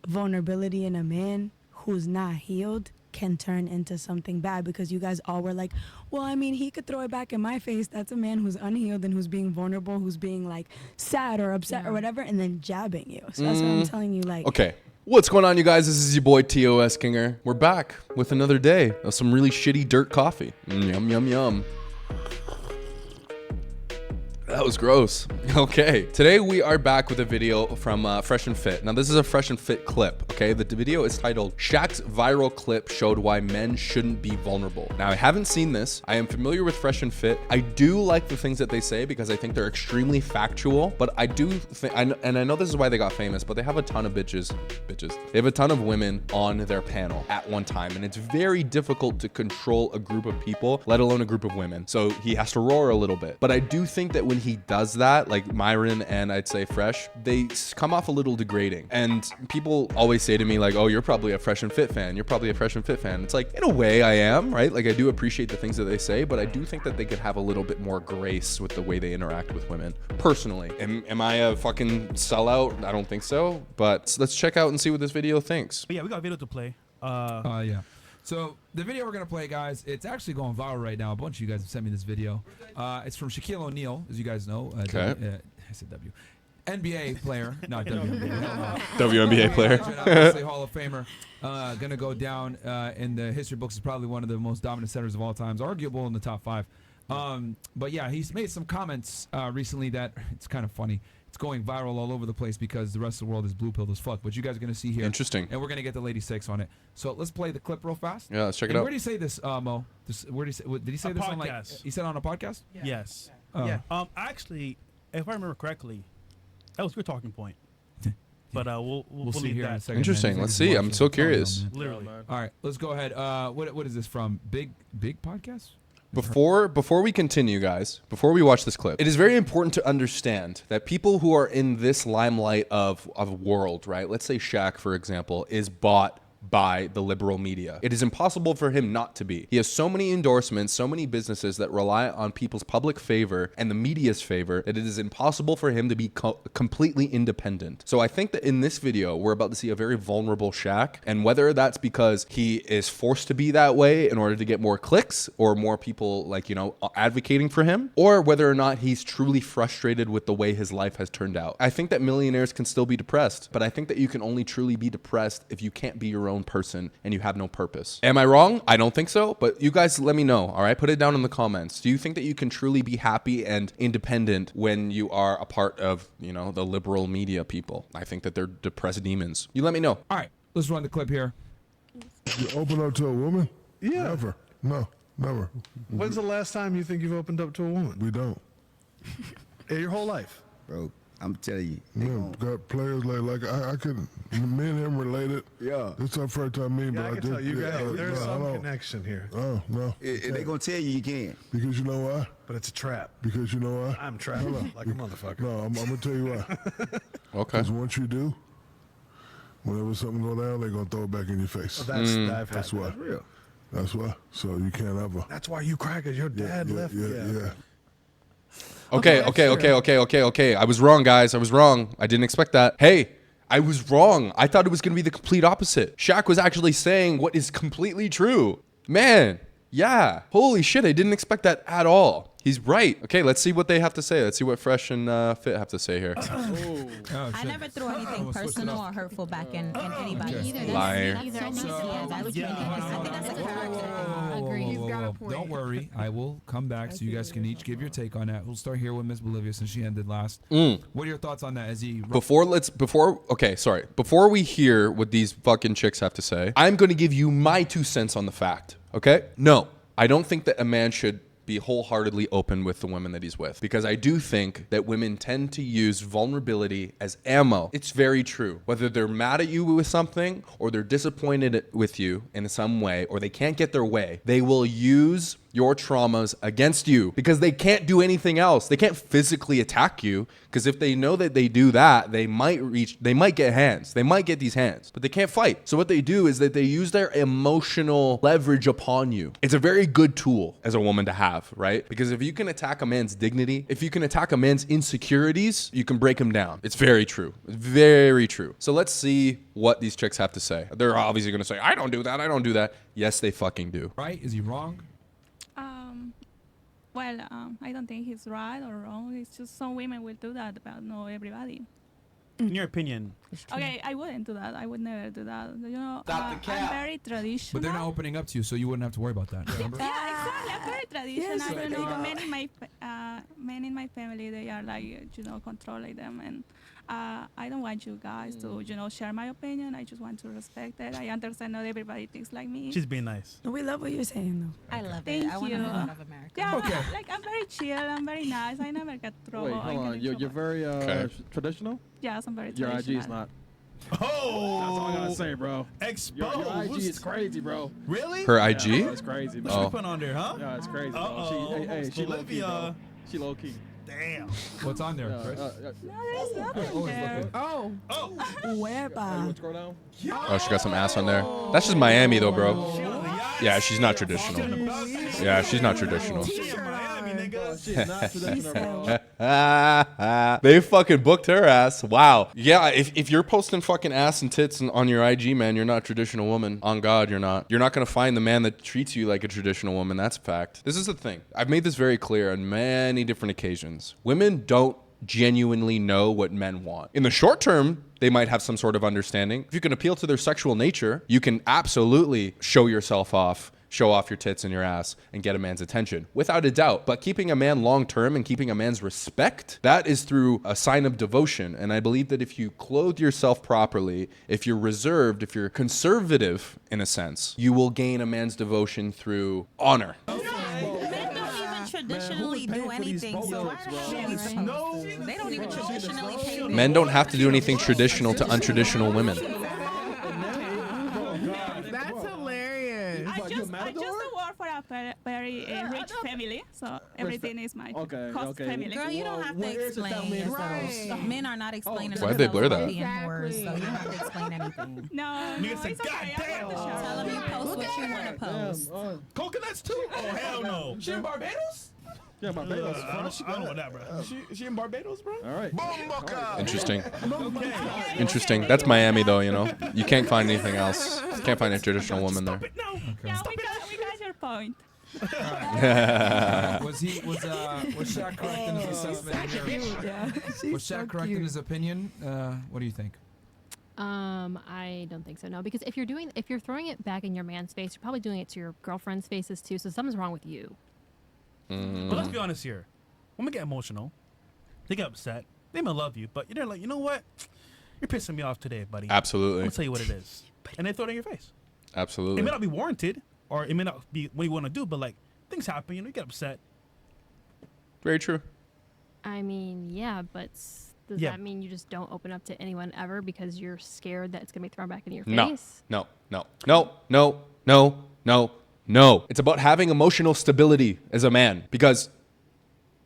vulnerability in a man who's not healed can turn into something bad, because you guys all were like, well, I mean, he could throw it back in my face. That's a man who's unhealed and who's being vulnerable, who's being like sad or upset or whatever, and then jabbing you. So that's what I'm telling you. Like, okay. What's going on, you guys? This is your boy TOSKinger. We're back with another day of some really shitty dirt coffee. Yum, yum, yum. That was gross. Okay, today we are back with a video from Fresh and Fit. Now this is a Fresh and Fit clip, okay? The video is titled, "SHAQ's viral clip showed why men shouldn't be vulnerable." Now I haven't seen this. I am familiar with Fresh and Fit. I do like the things that they say because I think they're extremely factual, but I do think, and I know this is why they got famous, but they have a ton of bitches. They have a ton of women on their panel at one time, and it's very difficult to control a group of people, let alone a group of women. So he has to roar a little bit. But I do think that when he does that, like Myron and I'd say Fresh, they come off a little degrading. And people always say to me like, oh, you're probably a Fresh and Fit fan. You're probably a Fresh and Fit fan. It's like, in a way I am, right? Like I do appreciate the things that they say, but I do think that they could have a little bit more grace with the way they interact with women. Personally, am I a fucking sellout? I don't think so, but let's check out and see what this video thinks. But yeah, we got a video to play. Yeah. So the video we're gonna play, guys, it's actually going viral right now. A bunch of you guys have sent me this video. It's from Shaquille O'Neal, as you guys know. Okay. I said W. NBA player, not WNBA. WNBA player. Obviously Hall of Famer. Gonna go down in the history books as probably one of the most dominant centers of all times, arguable in the top 5. But yeah, he's made some comments recently that it's kind of funny. It's going viral all over the place because the rest of the world is blue pilled as fuck. But you guys are going to see here. Interesting. And we're going to get the lady 6 on it. So let's play the clip real fast. Yeah, let's check it and out. Where did he say this, Mo? Where did he say? Did he say this podcast. on like? He said on a podcast. Yeah. Yes. Oh. Yeah. Actually, if I remember correctly, that was your talking point. But we'll see leave here that. in a second. Interesting. Man. Let's see. I'm so curious. Literally. All right, let's go ahead. What is this from? Big podcast? Before we continue, guys, before we watch this clip, it is very important to understand that people who are in this limelight of world, right? Let's say SHAQ, for example, is bought by the liberal media. It is impossible for him not to be. He has so many endorsements, so many businesses that rely on people's public favor and the media's favor that it is impossible for him to be completely independent. So I think that in this video, we're about to see a very vulnerable SHAQ, and whether that's because he is forced to be that way in order to get more clicks or more people like, you know, advocating for him, or whether or not he's truly frustrated with the way his life has turned out. I think that millionaires can still be depressed, but I think that you can only truly be depressed if you can't be your own person and you have no purpose. Am I wrong? I don't think so, but you guys let me know, all right? Put it down in the comments. Do you think that you can truly be happy and independent when you are a part of, you know, the liberal media people? I think that they're depressed demons. You let me know. All right, let's run the clip here. You open up to a woman? Yeah. Never. No, never. When's the last time you think you've opened up to a woman? We don't. Your whole life. Bro, I'm telling you. No, got players like I could. Me and him related. Yeah. It's our first time meeting, Yeah, but I I can did. tell you guys, there's no, some I don't. connection here. Oh no. They gonna tell you can. Because you know why? But it's a trap. Because you know why? I'm trapped like a motherfucker. No, I'm gonna tell you why. Okay. Because once you do, whenever something go down, they're gonna throw it back in your face. I've had That's that. why. That's real. That's why. So you can't ever. That's why you crackers, your dad left. Yeah. Okay. I was wrong, guys. I was wrong. I didn't expect that. Hey, I was wrong. I thought it was going to be the complete opposite. SHAQ was actually saying what is completely true. Man, yeah. Holy shit, I didn't expect that at all. He's right. Okay, let's see what they have to say. Let's see what Fresh and Fit have to say here. I never threw anything personal or hurtful back in anybody. Liar. I think that's a character. Don't worry, I will come back so you guys can each give your take on that. We'll start here with Miss Bolivia since she ended last. What are your thoughts on that? As he Before we hear what these fucking chicks have to say, I'm going to give you my 2 cents on the fact. Okay? No, I don't think that a man should be wholeheartedly open with the women that he's with, because I do think that women tend to use vulnerability as ammo. It's very true. Whether they're mad at you with something or they're disappointed with you in some way or they can't get their way, they will use your traumas against you because they can't do anything else. They can't physically attack you because if they know that they do that, they might get hands. They might get these hands, but they can't fight. So what they do is that they use their emotional leverage upon you. It's a very good tool as a woman to have, right? Because if you can attack a man's dignity, if you can attack a man's insecurities, you can break him down. It's very true. Very true. So let's see what these chicks have to say. They're obviously going to say, I don't do that. I don't do that. Yes, they fucking do. Right? Is he wrong? Well, I don't think he's right or wrong. It's just some women will do that, but not everybody. In your opinion. Okay, I wouldn't do that. I would never do that. You know, I'm very traditional. But they're not opening up to you, so you wouldn't have to worry about that. Remember? Yeah, exactly. I'm very traditional. You know, men in my family, they are like, you know, controlling them, and I don't want you guys to, you know, share my opinion. I just want to respect it. I understand not everybody thinks like me. She's being nice. We love what you're saying, though. I love Thank it. I want to you. move out of America. Yeah, Okay. like I'm very chill. I'm very nice. I never get trouble. Wait, hold on. You're very traditional? Yes, I'm very Your traditional. IG is not. Oh, That's all I gotta say, bro. Exposed. Your IG is crazy, bro. Really? Her Yeah, IG? it's crazy, What bro. you put on there, huh? Yeah, it's crazy, bro. Uh-oh. She low key, bro. Olivia. She low key. Damn. What's on there, Chris? No, there's nothing Always there. looking. Oh. Oh. You Whereby? want to scroll down? Oh, she got some ass on there. That's just Miami though, bro. Yeah, she's not traditional. Yeah, she's not traditional. Miami, nigga. She's not traditional, bro. They fucking booked her ass. Wow. Yeah, if you're posting fucking ass and tits on your IG, man, you're not a traditional woman. On God, you're not. You're not going to find the man that treats you like a traditional woman. That's a fact. This is the thing. I've made this very clear on many different occasions. Women don't genuinely know what men want. In the short term, they might have some sort of understanding. If you can appeal to their sexual nature, you can absolutely show yourself off, show off your tits and your ass, and get a man's attention, without a doubt. But keeping a man long term and keeping a man's respect, that is through a sign of devotion. And I believe that if you clothe yourself properly, if you're reserved, if you're conservative in a sense, you will gain a man's devotion through honor. Men don't even traditionally do anything, so why the hell are we supposed to? They don't even traditionally pay men. Men don't have to do anything traditional to untraditional women. That's hilarious. I just work for a very rich family, so everything is my cost family. Girl, you don't have to explain yourself. Right. Men are not explaining Why'd they blur that? being whores, so you don't have to explain anything. No, it's okay. I work the show. Tell them you post what you want to post. Coconuts too? Oh, hell no. She in Barbados? Yeah, Barbados. I don't know that, bro. She in Barbados, bro? All right. Interesting. Interesting. That's Miami, though, you know? You can't find anything else. You can't find a traditional woman there. No, yeah, we got your point. Was SHAQ correct in his assessment? Yeah, Was SHAQ correct in his opinion? What do you think? I don't think so. No, because if you're throwing it back in your man's face, you're probably doing it to your girlfriend's faces too. So something's wrong with you. But let's be honest here. Women get emotional. They get upset. They may love you, but they're like, you know what? You're pissing me off today, buddy. Absolutely. I'm going to tell you what it is. And they throw it in your face. Absolutely. It may not be warranted, or it may not be what you want to do, but like, things happen, you know, you get upset. Very true. I mean, yeah, but does that mean you just don't open up to anyone ever because you're scared that it's gonna be thrown back in your face? No. It's about having emotional stability as a man, because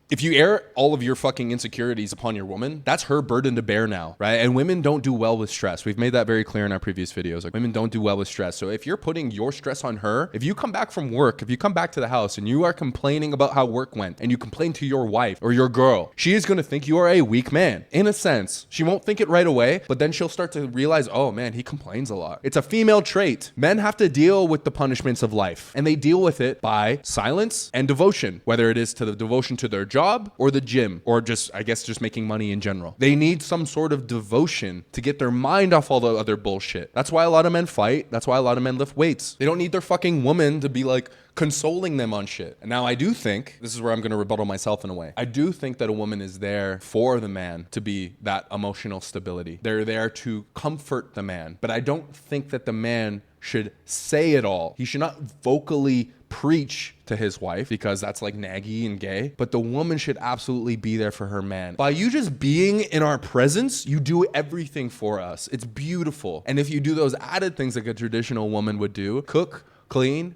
if you air all of your fucking insecurities upon your woman, that's her burden to bear now, right? And women don't do well with stress. We've made that very clear in our previous videos. Like, women don't do well with stress. So if you're putting your stress on her, if you come back from work, if you come back to the house and you are complaining about how work went, and you complain to your wife or your girl, she is going to think you are a weak man. In a sense, she won't think it right away, but then she'll start to realize, oh man, he complains a lot. It's a female trait. Men have to deal with the punishments of life, and they deal with it by silence and devotion, whether it is to the devotion to their job or the gym, or just, I guess, just making money in general. They need some sort of devotion to get their mind off all the other bullshit. That's why a lot of men fight. That's why a lot of men lift weights. They don't need their fucking woman to be like consoling them on shit. And now I do think, this is where I'm going to rebuttal myself in a way. I do think that a woman is there for the man to be that emotional stability. They're there to comfort the man. But I don't think that the man should say it all. He should not vocally preach to his wife, because that's like naggy and gay. But the woman should absolutely be there for her man. By you just being in our presence, you do everything for us. It's beautiful. And if you do those added things like a traditional woman would do, cook, clean,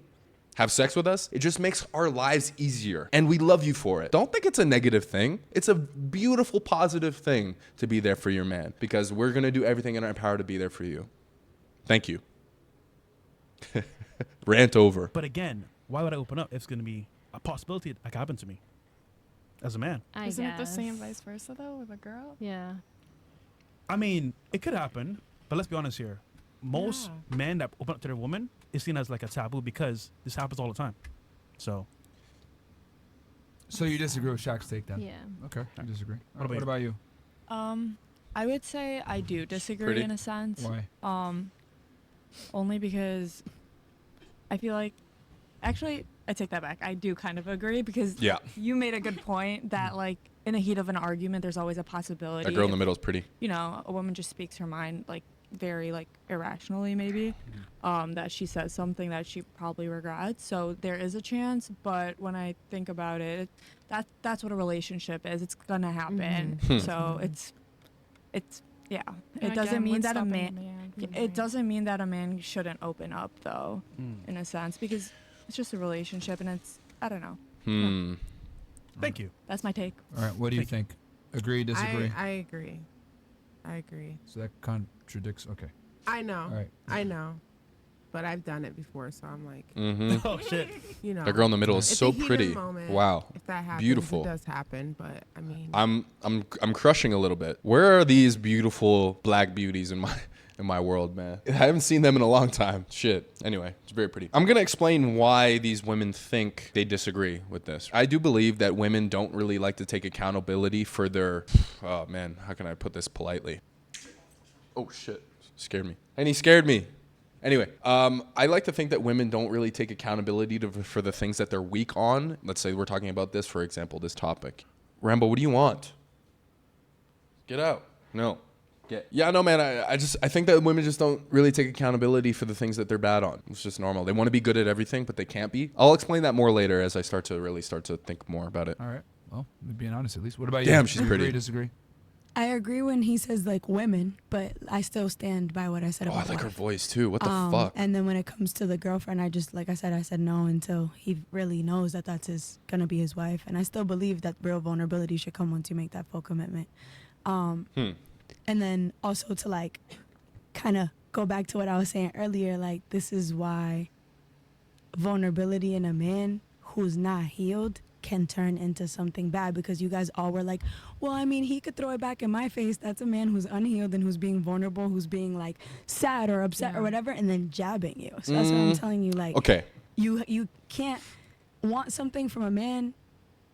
have sex with us, it just makes our lives easier. And we love you for it. Don't think it's a negative thing. It's a beautiful, positive thing to be there for your man, because we're going to do everything in our power to be there for you. Thank you. Rant over. But again, why would I open up if it's going to be a possibility that could happen to me as a man? Isn't it the same vice versa though with a girl? Yeah. I mean, it could happen, but let's be honest here. Most men that open up to their woman is seen as like a taboo because this happens all the time. So you disagree with Shaq's take then? Yeah. Okay, I disagree. What What about you? I would say I do disagree Pretty? in a sense. Why? Only because I feel like, actually, I take that back. I do kind of agree because you made a good point that like in the heat of an argument, there's always a possibility. That girl in the middle is pretty. You know, a woman just speaks her mind like very like irrationally maybe, that she says something that she probably regrets. So there is a chance, but when I think about it, that's what a relationship is. It's gonna happen. So it's yeah. It doesn't mean that a man. It doesn't mean that a man shouldn't open up though, in a sense, because it's just a relationship and it's I don't know. Thank you. That's my take. All right, what do you think? Agree, disagree? I agree. I agree. So that contradicts. Okay. I know. All right. I know. But I've done it before, so I'm like, Oh shit. you know. That girl in the middle is it's so a heated pretty. moment. Wow. If that happens, Beautiful. it does happen, but I mean. I'm crushing a little bit. Where are these beautiful black beauties in my world, man? I haven't seen them in a long time. Shit. Anyway, it's very pretty. I'm going to explain why these women think they disagree with this. I do believe that women don't really like to take accountability for their, oh man, how can I put this politely? Oh shit. Scared me. And he scared me. Anyway, I like to think that women don't really take accountability for the things that they're weak on. Let's say we're talking about this, for example, this topic. Rambo, what do you want? Get out. No. Yeah, no, man. I think that women just don't really take accountability for the things that they're bad on. It's just normal. They want to be good at everything, but they can't be. I'll explain that more later as I start to think more about it. All right. Well, being honest at least. What about you? Damn, she's pretty. Agree, disagree? I agree when he says like women, but I still stand by what I said about I like her wife. voice too. What the fuck? And then when it comes to the girlfriend, I said no until he really knows that that's gonna be his wife. And I still believe that real vulnerability should come once you make that full commitment. And then also to like kind of go back to what I was saying earlier, like this is why vulnerability in a man who's not healed can turn into something bad, because you guys all were like, well, I mean, he could throw it back in my face. That's a man who's unhealed and who's being vulnerable, who's being like sad or upset or whatever, and then jabbing you. So that's what I'm telling you. Like, okay, you can't want something from a man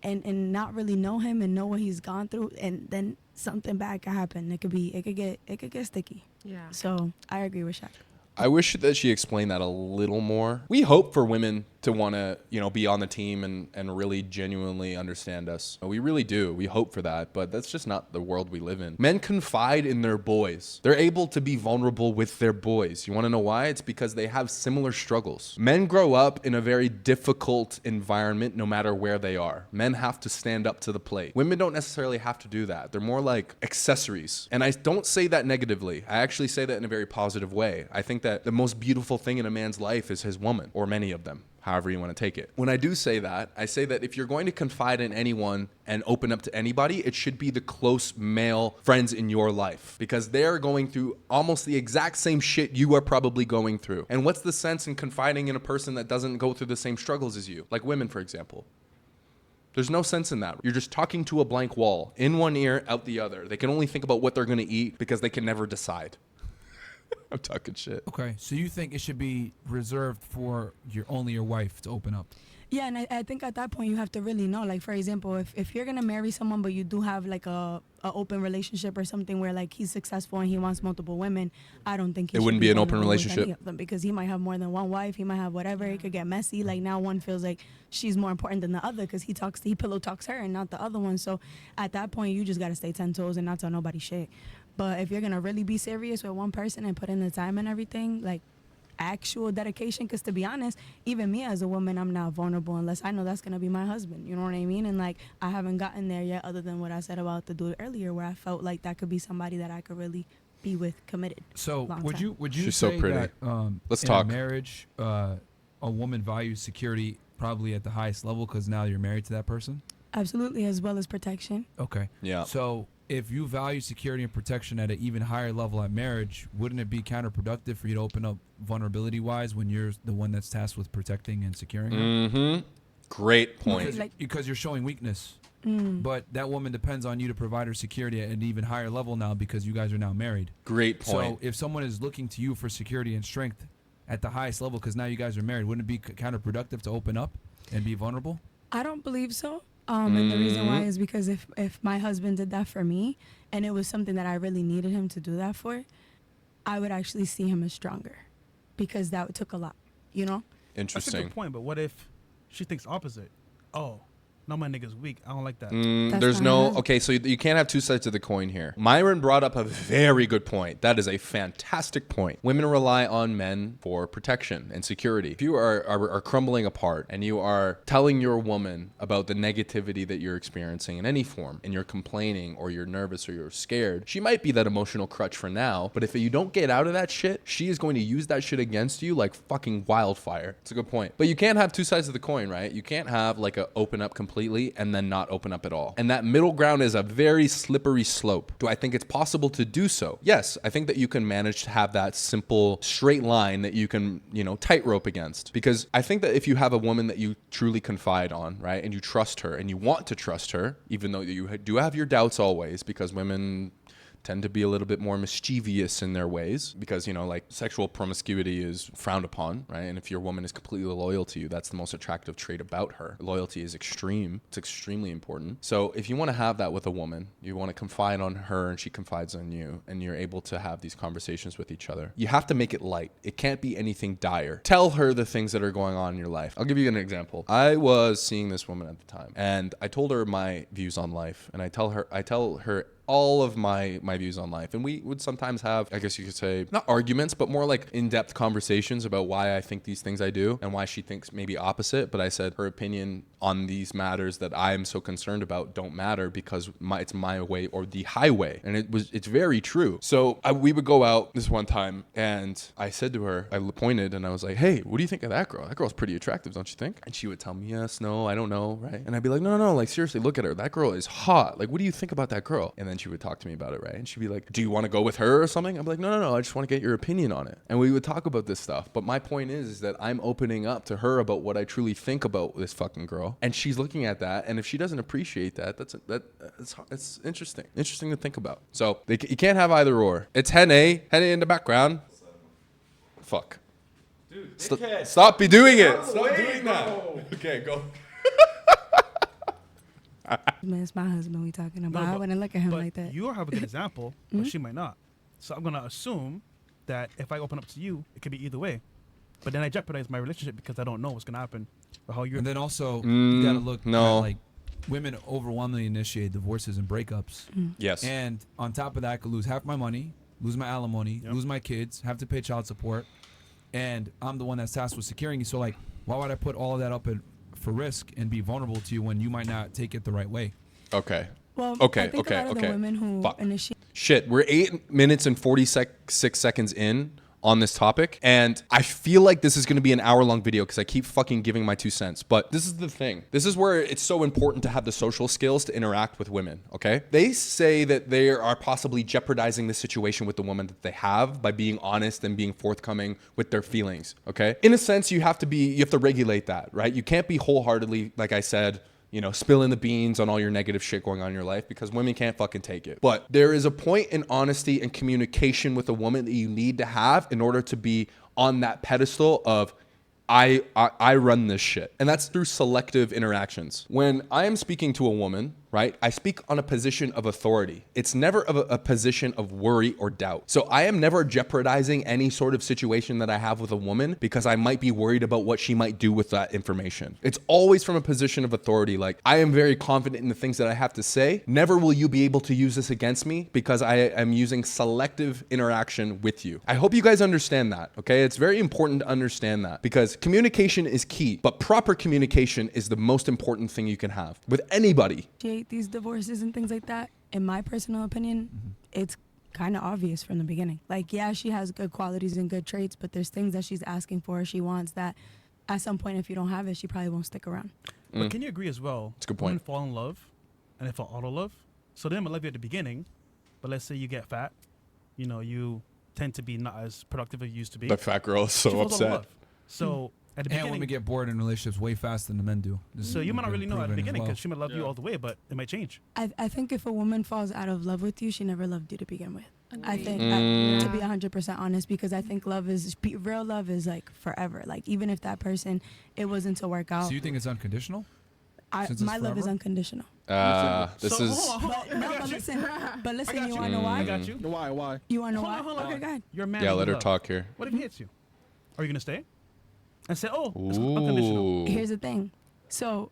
and not really know him and know what he's gone through, and then something bad could happen. It could get sticky. Yeah. So I agree with Shaq. I wish that she explained that a little more. We hope for women to want to, be on the team and really genuinely understand us. We really do. We hope for that, but that's just not the world we live in. Men confide in their boys. They're able to be vulnerable with their boys. You want to know why? It's because they have similar struggles. Men grow up in a very difficult environment no matter where they are. Men have to stand up to the plate. Women don't necessarily have to do that. They're more like accessories. And I don't say that negatively. I actually say that in a very positive way. I think that the most beautiful thing in a man's life is his woman, or many of them, however you want to take it. When I do say that, I say that if you're going to confide in anyone and open up to anybody, it should be the close male friends in your life, because they're going through almost the exact same shit you are probably going through. And what's the sense in confiding in a person that doesn't go through the same struggles as you? Like women, for example. There's no sense in that. You're just talking to a blank wall, in one ear, out the other. They can only think about what they're going to eat because they can never decide. I'm talking shit. Okay, so you think it should be reserved for only your wife to open up? Yeah, and I think at that point you have to really know. Like, for example, if you're gonna marry someone but you do have like a open relationship or something where like he's successful and he wants multiple women, I don't think it wouldn't be an open relationship with them, because he might have more than one wife. He might have whatever. It could get messy. Like now one feels like she's more important than the other because he pillow talks her and not the other one. So at that point you just gotta stay 10 toes and not tell nobody shit. But if you're gonna really be serious with one person and put in the time and everything, like actual dedication, because to be honest, even me as a woman, I'm not vulnerable unless I know that's gonna be my husband. You know what I mean? And like I haven't gotten there yet, other than what I said about the dude earlier, where I felt like that could be somebody that I could really be with, committed. So would you She's say so pretty. that Let's in talk. a marriage, a woman values security probably at the highest level because now you're married to that person? Absolutely, as well as protection. Okay. Yeah. So if you value security and protection at an even higher level at marriage, wouldn't it be counterproductive for you to open up vulnerability-wise when you're the one that's tasked with protecting and securing her? Mm-hmm. Great point. Because you're showing weakness. But that woman depends on you to provide her security at an even higher level now because you guys are now married. Great point. So if someone is looking to you for security and strength at the highest level because now you guys are married, wouldn't it be counterproductive to open up and be vulnerable? I don't believe so. And the reason why is because if my husband did that for me and it was something that I really needed him to do that for, I would actually see him as stronger because that took a lot, you know? Interesting. That's a good point, but what if she thinks opposite? Oh, no, my nigga's weak. I don't like that. There's no... Okay, so you can't have two sides of the coin here. Myron brought up a very good point. That is a fantastic point. Women rely on men for protection and security. If you are crumbling apart and you are telling your woman about the negativity that you're experiencing in any form, and you're complaining or you're nervous or you're scared, she might be that emotional crutch for now, but if you don't get out of that shit, she is going to use that shit against you like fucking wildfire. It's a good point. But you can't have two sides of the coin, right? You can't have like a open up completely and then not open up at all. And that middle ground is a very slippery slope. Do I think it's possible to do so? Yes, I think that you can manage to have that simple straight line that you can, tightrope against. Because I think that if you have a woman that you truly confide on, right, and you trust her and you want to trust her, even though you do have your doubts always, because women tend to be a little bit more mischievous in their ways because, like sexual promiscuity is frowned upon, right? And if your woman is completely loyal to you, that's the most attractive trait about her. Loyalty is extreme. It's extremely important. So if you want to have that with a woman, you want to confide on her and she confides on you and you're able to have these conversations with each other, you have to make it light. It can't be anything dire. Tell her the things that are going on in your life. I'll give you an example. I was seeing this woman at the time and I told her my views on life and I tell her all of my views on life. And we would sometimes have, I guess you could say, not arguments, but more like in-depth conversations about why I think these things I do and why she thinks maybe opposite. But I said her opinion on these matters that I am so concerned about don't matter because it's my way or the highway. And it's very true. So we would go out this one time and I said to her, I pointed and I was like, hey, what do you think of that girl? That girl's pretty attractive, don't you think? And she would tell me, yes, no, I don't know, right? And I'd be like, no, like seriously, look at her. That girl is hot. Like, what do you think about that girl? And then she would talk to me about it, right? And she'd be like, do you want to go with her or something? I'm like, no, I just want to get your opinion on it. And we would talk about this stuff. But my point is that I'm opening up to her about what I truly think about this fucking girl. And she's looking at that. And if she doesn't appreciate that, it's interesting. Interesting to think about. So you can't have either or. It's Henne in the background. Fuck. Dude, stop be doing it. Stop doing that. Okay, go. Man, it's my husband we talking about. I wouldn't look at him like that. You have a good example, but she might not. So I'm going to assume that if I open up to you, it could be either way. But then I jeopardize my relationship because I don't know what's going to happen. Or how you're. And then also, you got to look at like women overwhelmingly initiate divorces and breakups. Yes. And on top of that, I could lose half my money, lose my alimony, lose my kids, have to pay child support. And I'm the one that's tasked with securing you. So like, why would I put all of that up for risk and be vulnerable to you when you might not take it the right way? Well, Okay. I think a lot of the women who initiate. Shit, we're 8 minutes and 46 seconds in on this topic, and I feel like this is going to be an hour-long video because I keep fucking giving my 2 cents. But this is the thing. This is where it's so important to have the social skills to interact with women, okay? They say that they are possibly jeopardizing the situation with the woman that they have by being honest and being forthcoming with their feelings, okay? In a sense, you have to regulate that, right? You can't be wholeheartedly, like I said, spilling the beans on all your negative shit going on in your life because women can't fucking take it. But there is a point in honesty and communication with a woman that you need to have in order to be on that pedestal of I run this shit. And that's through selective interactions. When I am speaking to a woman, right, I speak on a position of authority. It's never a position of worry or doubt. So I am never jeopardizing any sort of situation that I have with a woman because I might be worried about what she might do with that information. It's always from a position of authority. Like, I am very confident in the things that I have to say. Never will you be able to use this against me because I am using selective interaction with you. I hope you guys understand that, okay? It's very important to understand that because communication is key, but proper communication is the most important thing you can have with anybody. These divorces and things like that, in my personal opinion, it's kind of obvious from the beginning. Like, yeah, she has good qualities and good traits, but there's things that she's asking for, she wants that at some point, if you don't have it, she probably won't stick around. But can you agree as well? That's a good Women point. fall in love, and they fall auto love. So they might love you at the beginning, but let's say you get fat, you tend to be not as productive as you used to be. The fat girl is She so falls out of upset. love. So at the And beginning, women get bored in relationships way faster than the men do. so you might not really know at the Proven as beginning well. because she might love you all the way, but it might change. I think if a woman falls out of love with you, she never loved you to begin with. I think Mm. to be 100% honest, because I think real love is like forever. Like even if that person, it wasn't to work out. So you think it's unconditional? Since it's My love is forever? unconditional. This So, is. hold on. But listen, got you you. wanna know why? I got you. Why? You wanna know Hold why? on, hold on. Okay, go ahead. You're a man. Yeah, in let her love. talk here. What if he hits you? Are you gonna stay? And say, oh, it's unconditional. Ooh. Here's the thing. So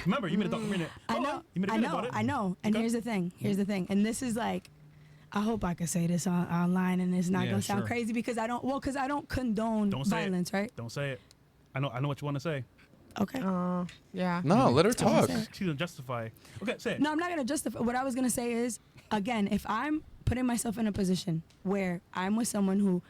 Remember, you made a documentary. I know, You made a video about it. I know. And Okay. here's the thing. And this is like, I hope I can say this online and it's not Yeah, gonna sound sure. crazy because I don't condone Don't say violence, it. right? Don't say it. I know what you want to say. Okay. Yeah. No, let her talk. She's gonna justify. Okay, say it. No, I'm not gonna justify. What I was gonna say is, again, if I'm putting myself in a position where I'm with someone who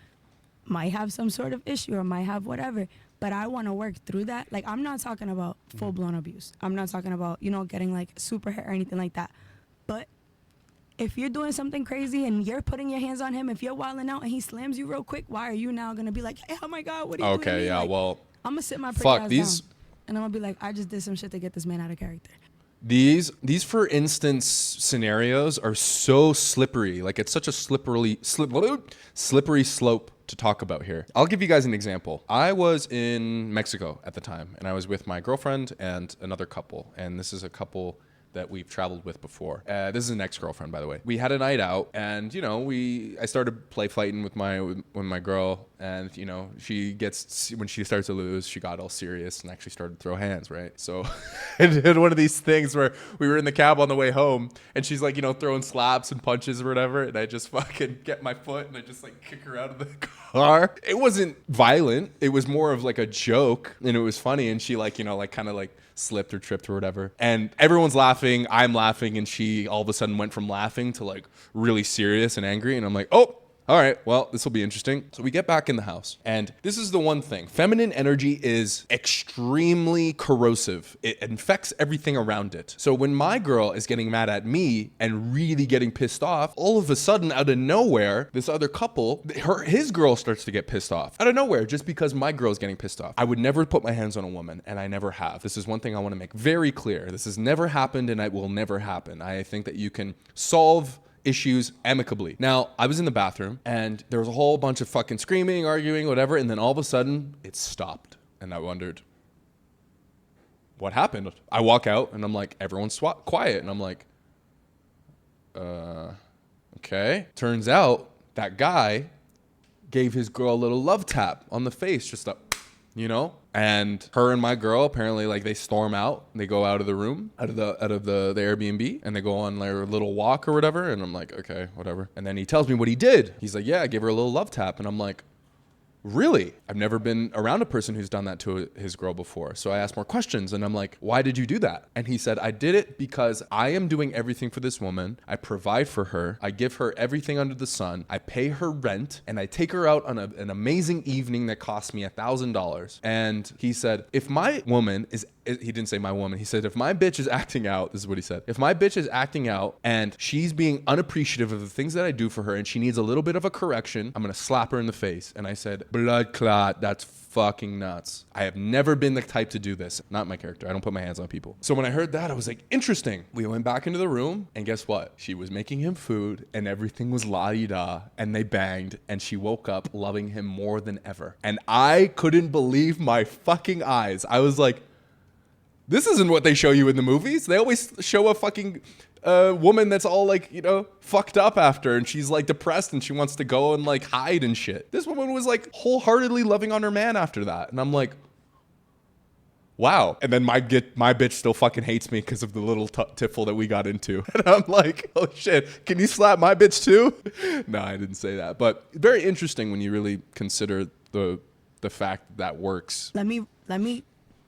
might have some sort of issue or might have whatever, but I want to work through that. Like I'm not talking about full blown abuse. I'm not talking about getting like super hurt or anything like that. But if you're doing something crazy and you're putting your hands on him, if you're wilding out and he slams you real quick, why are you now gonna be like, hey, oh my God, what are you doing to Okay, me? yeah, Like, well, I'm gonna sit my pretty fuck, ass these- down, and I'm gonna be like, I just did some shit to get this man out of character. These for instance scenarios are so slippery. Like it's such a slippery slope to talk about here. I'll give you guys an example. I was in Mexico at the time and I was with my girlfriend and another couple. And this is a couple that we've traveled with before. This is an ex-girlfriend, by the way. We had a night out, and I started play fighting with my girl, and she gets, when she starts to lose, she got all serious and actually started to throw hands, right? So I did one of these things where we were in the cab on the way home, and she's like, throwing slaps and punches or whatever, and I just fucking get my foot and I just like kick her out of the car. It wasn't violent. It was more of like a joke, and it was funny, and she kind of slipped or tripped or whatever. And everyone's laughing, I'm laughing, and she all of a sudden went from laughing to like really serious and angry. And I'm like, oh, all right, well, this will be interesting. So we get back in the house. And this is the one thing. Feminine energy is extremely corrosive. It infects everything around it. So when my girl is getting mad at me and really getting pissed off, all of a sudden, out of nowhere, this other couple, his girl starts to get pissed off. Out of nowhere, just because my girl's getting pissed off. I would never put my hands on a woman, and I never have. This is one thing I want to make very clear. This has never happened, and it will never happen. I think that you can solve issues amicably. Now, I was in the bathroom and there was a whole bunch of fucking screaming, arguing, whatever, and then all of a sudden it stopped. And I wondered, what happened? I walk out and I'm like, everyone's quiet. And I'm like, okay. Turns out that guy gave his girl a little love tap on the face, just up, and her and my girl apparently they storm out. They go out of the room, out of the Airbnb, and they go on their little walk or whatever. And I'm like, okay, whatever. And then he tells me what he did. He's like, yeah, I gave her a little love tap. And I'm like, really? I've never been around a person who's done that to his girl before. So I asked more questions and I'm like, why did you do that? And he said, I did it because I am doing everything for this woman. I provide for her. I give her everything under the sun. I pay her rent and I take her out on an amazing evening that cost me $1,000. And he said, if my woman is, he didn't say my woman. He said, if my bitch is acting out, this is what he said. If my bitch is acting out and she's being unappreciative of the things that I do for her and she needs a little bit of a correction, I'm going to slap her in the face. And I said, blood clot, that's fucking nuts. I have never been the type to do this. Not my character. I don't put my hands on people. So when I heard that, I was like, interesting. We went back into the room and guess what? She was making him food and everything was la-di-da and they banged and she woke up loving him more than ever. And I couldn't believe my fucking eyes. I was like, this isn't what they show you in the movies. They always show a fucking woman that's all fucked up after and she's depressed and she wants to go and hide and shit. This woman was wholeheartedly loving on her man after that. And I'm like, wow. And then my bitch still fucking hates me because of the little tiffle that we got into. And I'm like, oh shit, can you slap my bitch too? No, I didn't say that. But very interesting when you really consider the fact that works. Let me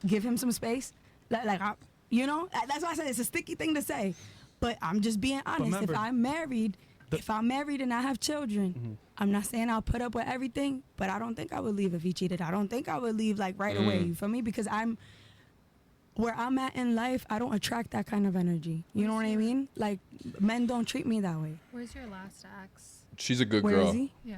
give him some space. That's why I said it's a sticky thing to say. But I'm just being honest. remember- If I'm married If I'm married and I have children, Mm-hmm. I'm not saying I'll put up with everything, but I don't think I would leave if he cheated. I don't think I would leave like right away. You feel me? Because where I'm at in life, I don't attract that kind of energy. You know what I mean? Like, men don't treat me that way. Where's your last ex? She's a good Where girl. is he? Yeah.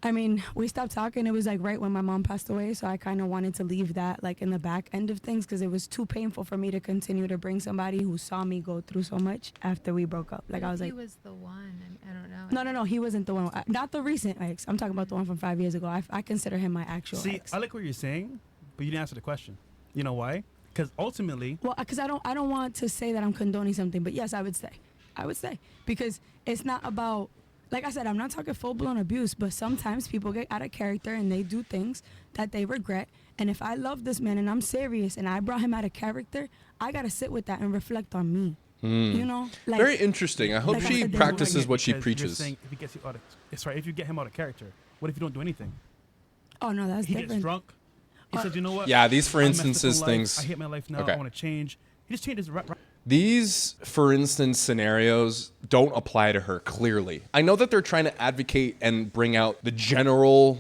I mean, we stopped talking. It was like right when my mom passed away. So I kind of wanted to leave that like in the back end of things because it was too painful for me to continue to bring somebody who saw me go through so much after we broke up. Like, What I if was he like, was the one. I don't know. no, he wasn't the one. Not the recent ex. I'm talking about the one from 5 years ago. I consider him my actual See, ex. I like what you're saying, but you didn't answer the question. You know why? Because ultimately, Well, because I don't want to say that I'm condoning something, but yes, I would say because it's not about, like I said, I'm not talking full blown abuse, but sometimes people get out of character and they do things that they regret. And if I love this man and I'm serious and I brought him out of character, I gotta sit with that and reflect on me. You know, like, Very interesting. I hope like I she said, there's practices what she because you're preaches. saying if he gets you out of, sorry, if you get him out of character, what if you don't do anything? Oh no, that's He different. gets drunk. He says, you know what? Yeah, these for I messed up in instances life. things. I hate my life now. Okay. I want to change. He just changes. These, for instance, scenarios don't apply to her clearly. I know that they're trying to advocate and bring out the general,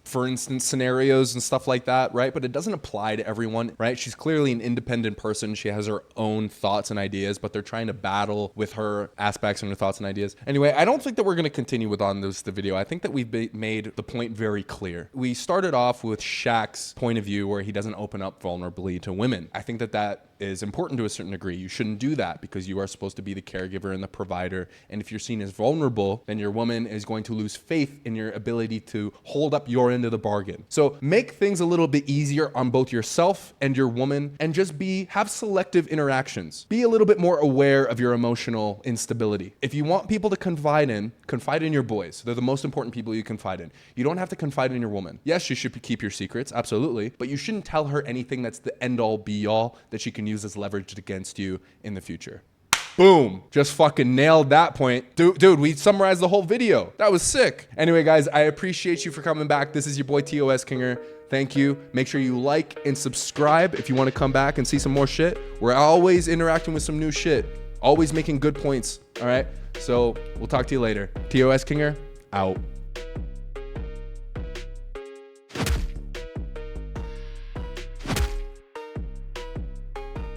for instance, scenarios and stuff like that, right? But it doesn't apply to everyone, right? She's clearly an independent person. She has her own thoughts and ideas, but they're trying to battle with her aspects and her thoughts and ideas. Anyway, I don't think that we're going to continue with the video. I think that we've made the point very clear. We started off with SHAQ's point of view where he doesn't open up vulnerably to women. I think that is important to a certain degree. You shouldn't do that because you are supposed to be the caregiver and the provider. And if you're seen as vulnerable, then your woman is going to lose faith in your ability to hold up your end of the bargain. So make things a little bit easier on both yourself and your woman, and just have selective interactions. Be a little bit more aware of your emotional instability. If you want people to confide in your boys. They're the most important people you confide in. You don't have to confide in your woman. Yes, you should keep your secrets, absolutely, but you shouldn't tell her anything that's the end all be all that she can use as leverage against you in the future. Boom. Just fucking nailed that point. Dude, we summarized the whole video. That was sick. Anyway, guys, I appreciate you for coming back. This is your boy TOSKinger. Thank you. Make sure you like and subscribe if you want to come back and see some more shit. We're always interacting with some new shit. Always making good points. All right. So we'll talk to you later. TOSKinger out.